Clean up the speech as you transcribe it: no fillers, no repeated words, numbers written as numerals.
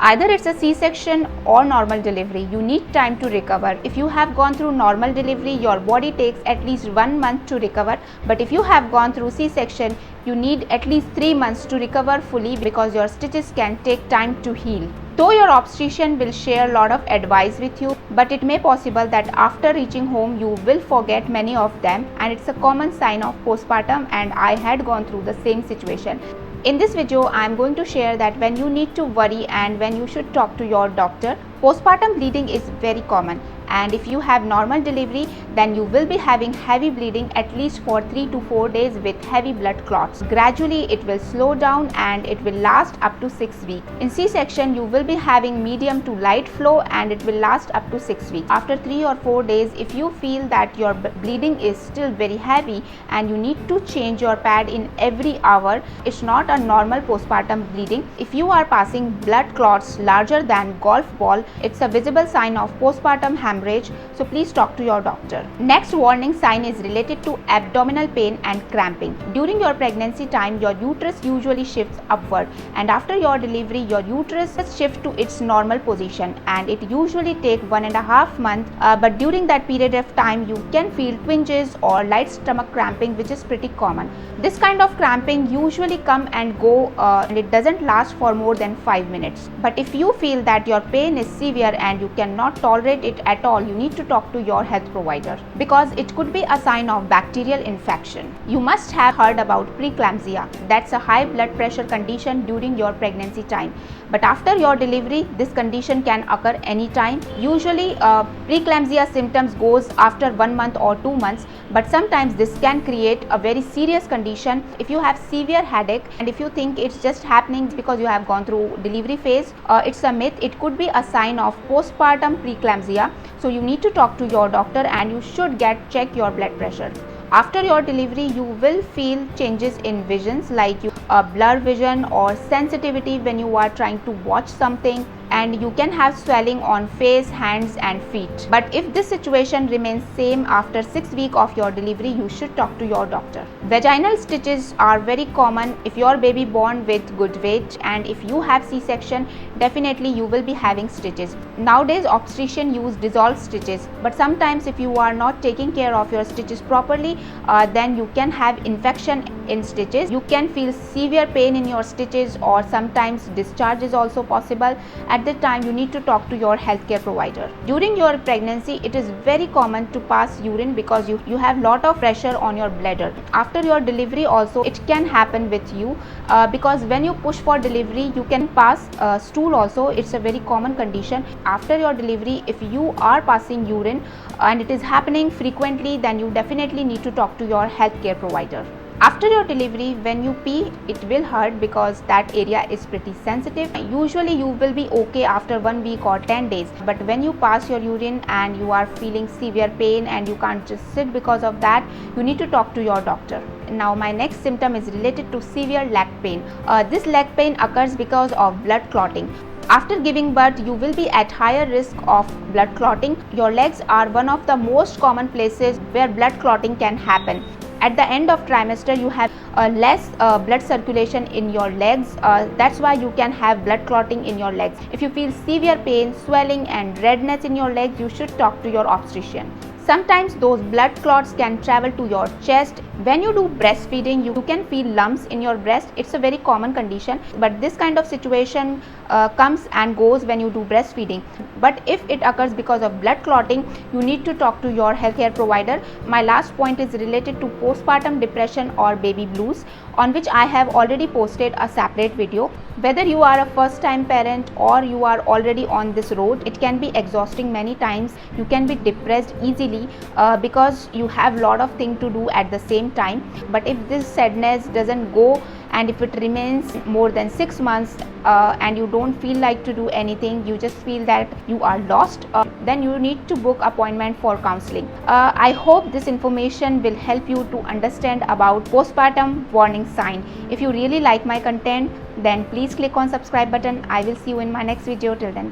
Either it's a C-section or normal delivery, you need time to recover. If you have gone through normal delivery, your body takes at least 1 month to recover. But if you have gone through C-section, you need at least 3 months to recover fully because your stitches can take time to heal. Though your obstetrician will share a lot of advice with you, but it may possible that after reaching home you will forget many of them, and it's a common sign of postpartum, and I had gone through the same situation. In this video, I am going to share that when you need to worry and when you should talk to your doctor. Postpartum bleeding is very common, and if you have normal delivery, then you will be having heavy bleeding at least for 3 to 4 days with heavy blood clots. Gradually it will slow down and it will last up to 6 weeks. In C-section, you will be having medium to light flow and it will last up to 6 weeks. After 3 or 4 days, if you feel that your bleeding is still very heavy and you need to change your pad in every hour, it's not a normal postpartum bleeding. If you are passing blood clots larger than golf ball, it's a visible sign of postpartum hemorrhage, so please talk to your doctor. Next warning sign is related to abdominal pain and cramping. During your pregnancy time, your uterus usually shifts upward, and after your delivery, your uterus shifts to its normal position, and it usually takes 1.5 months. But during that period of time, you can feel twinges or light stomach cramping, which is pretty common. This kind of cramping usually come and go, and it doesn't last for more than 5 minutes. But if you feel that your pain is severe and you cannot tolerate it at all, you need to talk to your health provider, because it could be a sign of bacterial infection. You must have heard about preeclampsia. That's a high blood pressure condition during your pregnancy time. But after your delivery, this condition can occur anytime. Usually preeclampsia symptoms goes after 1 month or 2 months, but sometimes this can create a very serious condition. If you have severe headache and if you think it's just happening because you have gone through delivery phase, it's a myth. It could be a sign of postpartum preeclampsia. So you need to talk to your doctor and you should check your blood pressure. After your delivery, you will feel changes in visions, like blur vision or sensitivity when you are trying to watch something, and you can have swelling on face, hands and feet. But if this situation remains same after 6 weeks of your delivery, you should talk to your doctor. Vaginal stitches are very common if your baby born with good weight, and if you have C-section, definitely you will be having stitches. Nowadays obstetrician use dissolved stitches, but sometimes if you are not taking care of your stitches properly, then you can have infection in stitches. You can feel severe pain in your stitches, or sometimes discharge is also possible. At that time, you need to talk to your healthcare provider. During your pregnancy, it is very common to pass urine because you have lot of pressure on your bladder. After your delivery also, it can happen with you because when you push for delivery, you can pass stool also. It's a very common condition. After your delivery, if you are passing urine and it is happening frequently, then you definitely need to talk to your healthcare provider. After your delivery, when you pee, it will hurt because that area is pretty sensitive. Usually you will be okay after 1 week or 10 days. But when you pass your urine and you are feeling severe pain and you can't just sit because of that, you need to talk to your doctor. Now my next symptom is related to severe leg pain. This leg pain occurs because of blood clotting. After giving birth, you will be at higher risk of blood clotting. Your legs are one of the most common places where blood clotting can happen. At the end of trimester, you have less blood circulation in your legs. That's why you can have blood clotting in your legs. If you feel severe pain, swelling and redness in your legs, you should talk to your obstetrician. Sometimes those blood clots can travel to your chest. When you do breastfeeding, you can feel lumps in your breast. It's a very common condition, but this kind of situation comes and goes when you do breastfeeding. But if it occurs because of blood clotting, you need to talk to your healthcare provider. My last point is related to postpartum depression or baby blues, on which I have already posted a separate video. Whether you are a first time parent or you are already on this road, it can be exhausting many times. You can be depressed easily because you have lot of things to do at the same time. But if this sadness doesn't go, and if it remains more than 6 months and you don't feel like to do anything, you just feel that you are lost, then you need to book appointment for counseling. I hope this information will help you to understand about postpartum warning sign. If you really like my content, then please click on subscribe button. I will see you in my next video. Till then, bye.